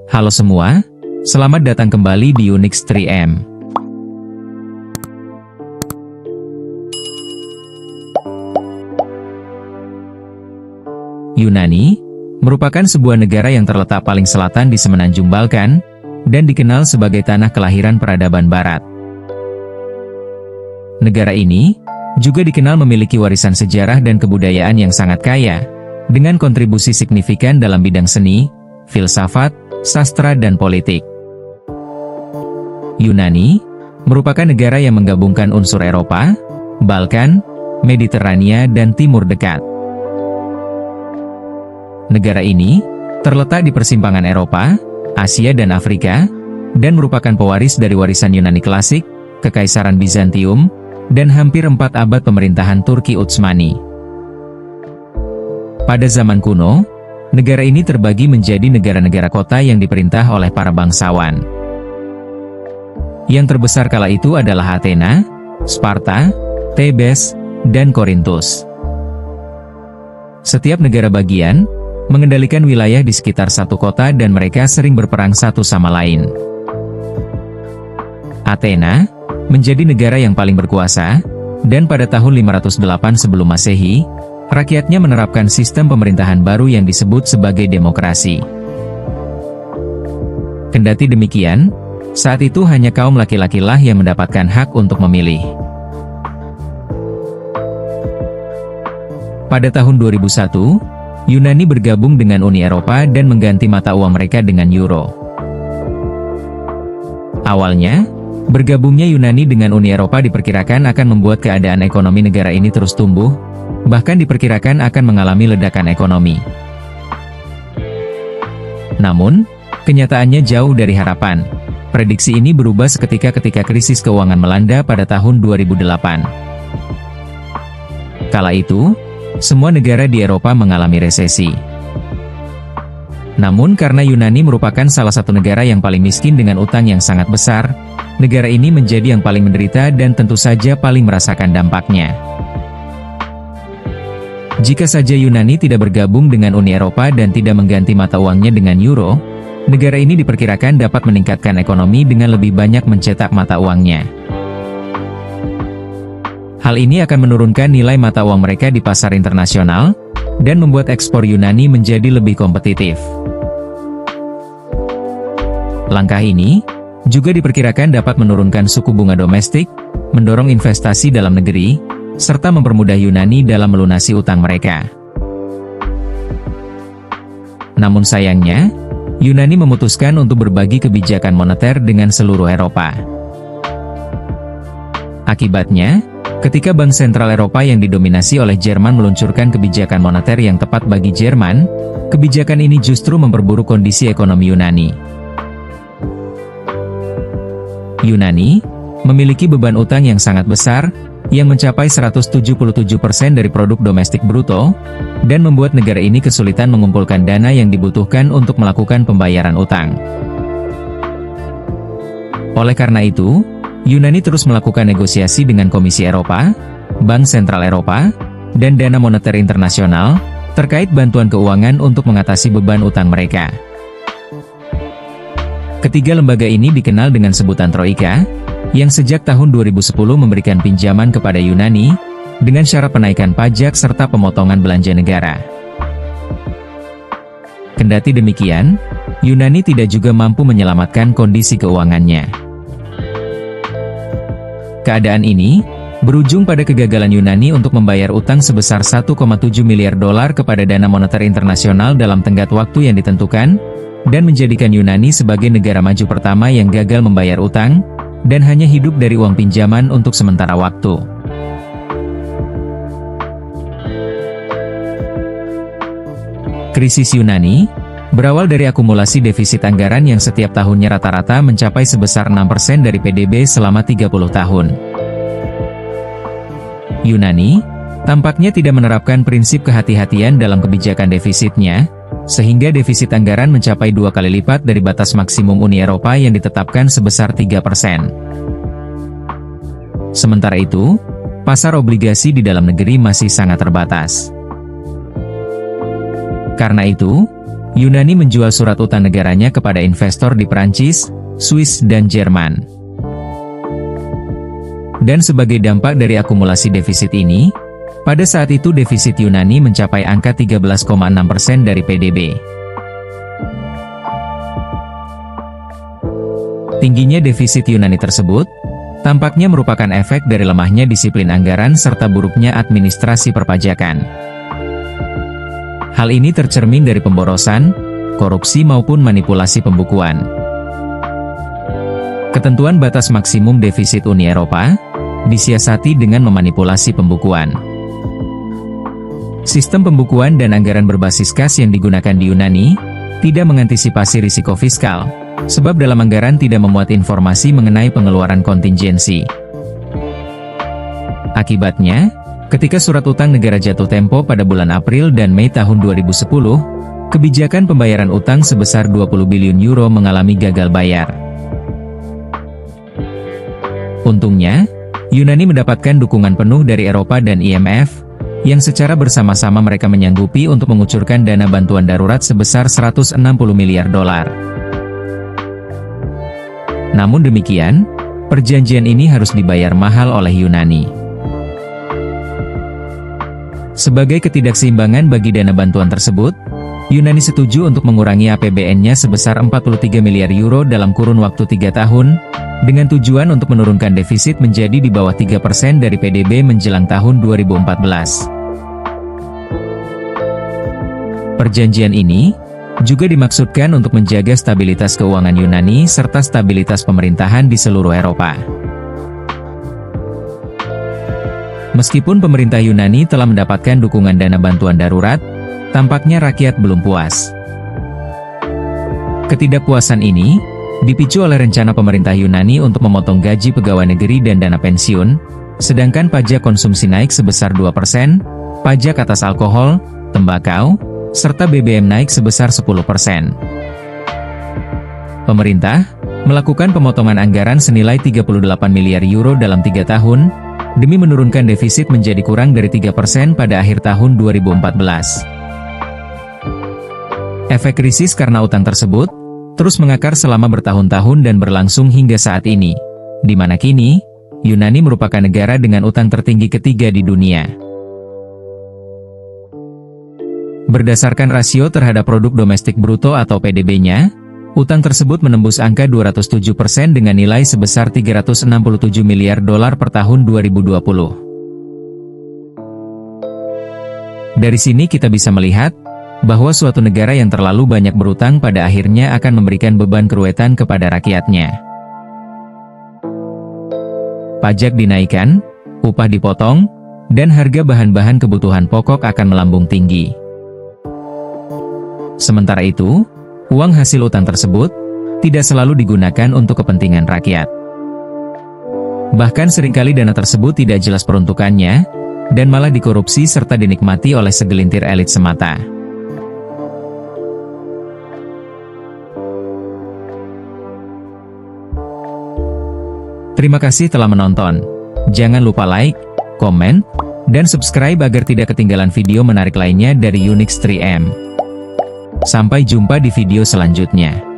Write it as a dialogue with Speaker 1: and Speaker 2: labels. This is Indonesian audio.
Speaker 1: Halo semua, selamat datang kembali di Unix 3M. Yunani merupakan sebuah negara yang terletak paling selatan di semenanjung Balkan, dan dikenal sebagai tanah kelahiran peradaban barat. Negara ini juga dikenal memiliki warisan sejarah dan kebudayaan yang sangat kaya, dengan kontribusi signifikan dalam bidang seni, filsafat, sastra dan politik. Yunani merupakan negara yang menggabungkan unsur Eropa, Balkan, Mediterania dan Timur Dekat. Negara ini terletak di persimpangan Eropa, Asia dan Afrika, dan merupakan pewaris dari warisan Yunani klasik, Kekaisaran Bizantium, dan hampir 4 abad pemerintahan Turki Utsmani. Pada zaman kuno, negara ini terbagi menjadi negara-negara kota yang diperintah oleh para bangsawan. Yang terbesar kala itu adalah Athena, Sparta, Thebes, dan Korintus. Setiap negara bagian mengendalikan wilayah di sekitar satu kota dan mereka sering berperang satu sama lain. Athena menjadi negara yang paling berkuasa, dan pada tahun 508 sebelum Masehi, rakyatnya menerapkan sistem pemerintahan baru yang disebut sebagai demokrasi. Kendati demikian, saat itu hanya kaum laki-lakilah yang mendapatkan hak untuk memilih. Pada tahun 2001, Yunani bergabung dengan Uni Eropa dan mengganti mata uang mereka dengan euro. Awalnya, bergabungnya Yunani dengan Uni Eropa diperkirakan akan membuat keadaan ekonomi negara ini terus tumbuh, bahkan diperkirakan akan mengalami ledakan ekonomi. Namun, kenyataannya jauh dari harapan. Prediksi ini berubah seketika ketika krisis keuangan melanda pada tahun 2008. Kala itu, semua negara di Eropa mengalami resesi. Namun karena Yunani merupakan salah satu negara yang paling miskin dengan utang yang sangat besar, negara ini menjadi yang paling menderita dan tentu saja paling merasakan dampaknya. Jika saja Yunani tidak bergabung dengan Uni Eropa dan tidak mengganti mata uangnya dengan euro, negara ini diperkirakan dapat meningkatkan ekonomi dengan lebih banyak mencetak mata uangnya. Hal ini akan menurunkan nilai mata uang mereka di pasar internasional, dan membuat ekspor Yunani menjadi lebih kompetitif. Langkah ini juga diperkirakan dapat menurunkan suku bunga domestik, mendorong investasi dalam negeri, serta mempermudah Yunani dalam melunasi utang mereka. Namun sayangnya, Yunani memutuskan untuk berbagi kebijakan moneter dengan seluruh Eropa. Akibatnya, ketika Bank Sentral Eropa yang didominasi oleh Jerman meluncurkan kebijakan moneter yang tepat bagi Jerman, kebijakan ini justru memperburuk kondisi ekonomi Yunani. Yunani memiliki beban utang yang sangat besar, yang mencapai 177% dari produk domestik bruto, dan membuat negara ini kesulitan mengumpulkan dana yang dibutuhkan untuk melakukan pembayaran utang. Oleh karena itu, Yunani terus melakukan negosiasi dengan Komisi Eropa, Bank Sentral Eropa, dan Dana Moneter Internasional, terkait bantuan keuangan untuk mengatasi beban utang mereka. Ketiga lembaga ini dikenal dengan sebutan Troika, yang sejak tahun 2010 memberikan pinjaman kepada Yunani, dengan syarat penaikan pajak serta pemotongan belanja negara. Kendati demikian, Yunani tidak juga mampu menyelamatkan kondisi keuangannya. Keadaan ini berujung pada kegagalan Yunani untuk membayar utang sebesar 1,7 miliar dolar kepada Dana Moneter Internasional dalam tenggat waktu yang ditentukan, dan menjadikan Yunani sebagai negara maju pertama yang gagal membayar utang, dan hanya hidup dari uang pinjaman untuk sementara waktu. Krisis Yunani berawal dari akumulasi defisit anggaran yang setiap tahunnya rata-rata mencapai sebesar 6% dari PDB selama 30 tahun. Yunani tampaknya tidak menerapkan prinsip kehati-hatian dalam kebijakan defisitnya, sehingga defisit anggaran mencapai 2 kali lipat dari batas maksimum Uni Eropa yang ditetapkan sebesar 3%. Sementara itu, pasar obligasi di dalam negeri masih sangat terbatas. Karena itu, Yunani menjual surat utang negaranya kepada investor di Prancis, Swiss dan Jerman. Dan sebagai dampak dari akumulasi defisit ini, pada saat itu defisit Yunani mencapai angka 13,6% dari PDB. Tingginya defisit Yunani tersebut, tampaknya merupakan efek dari lemahnya disiplin anggaran serta buruknya administrasi perpajakan. Hal ini tercermin dari pemborosan, korupsi maupun manipulasi pembukuan. Ketentuan batas maksimum defisit Uni Eropa disiasati dengan memanipulasi pembukuan. Sistem pembukuan dan anggaran berbasis kas yang digunakan di Yunani tidak mengantisipasi risiko fiskal, sebab dalam anggaran tidak memuat informasi mengenai pengeluaran kontingensi. Akibatnya, ketika surat utang negara jatuh tempo pada bulan April dan Mei tahun 2010, kebijakan pembayaran utang sebesar 20 biliun euro mengalami gagal bayar. Untungnya, Yunani mendapatkan dukungan penuh dari Eropa dan IMF, yang secara bersama-sama mereka menyanggupi untuk mengucurkan dana bantuan darurat sebesar 160 miliar dolar. Namun demikian, perjanjian ini harus dibayar mahal oleh Yunani. Sebagai ketidakseimbangan bagi dana bantuan tersebut, Yunani setuju untuk mengurangi APBN-nya sebesar 43 miliar euro dalam kurun waktu 3 tahun, dengan tujuan untuk menurunkan defisit menjadi di bawah 3% dari PDB menjelang tahun 2014. Perjanjian ini juga dimaksudkan untuk menjaga stabilitas keuangan Yunani serta stabilitas pemerintahan di seluruh Eropa. Meskipun pemerintah Yunani telah mendapatkan dukungan dana bantuan darurat, tampaknya rakyat belum puas. Ketidakpuasan ini dipicu oleh rencana pemerintah Yunani untuk memotong gaji pegawai negeri dan dana pensiun, sedangkan pajak konsumsi naik sebesar 2%, pajak atas alkohol, tembakau, serta BBM naik sebesar 10%. Pemerintah melakukan pemotongan anggaran senilai 38 miliar euro dalam 3 tahun, demi menurunkan defisit menjadi kurang dari 3% pada akhir tahun 2014. Efek krisis karena utang tersebut terus mengakar selama bertahun-tahun dan berlangsung hingga saat ini, di mana kini, Yunani merupakan negara dengan utang tertinggi ketiga di dunia. Berdasarkan rasio terhadap produk domestik bruto atau PDB-nya, utang tersebut menembus angka 207% dengan nilai sebesar 367 miliar dolar per tahun 2020. Dari sini kita bisa melihat bahwa suatu negara yang terlalu banyak berutang pada akhirnya akan memberikan beban keruwetan kepada rakyatnya. Pajak dinaikkan, upah dipotong, dan harga bahan-bahan kebutuhan pokok akan melambung tinggi. Sementara itu, uang hasil utang tersebut tidak selalu digunakan untuk kepentingan rakyat. Bahkan seringkali dana tersebut tidak jelas peruntukannya, dan malah dikorupsi serta dinikmati oleh segelintir elit semata. Terima kasih telah menonton. Jangan lupa like, komen, dan subscribe agar tidak ketinggalan video menarik lainnya dari Unix 3M. Sampai jumpa di video selanjutnya.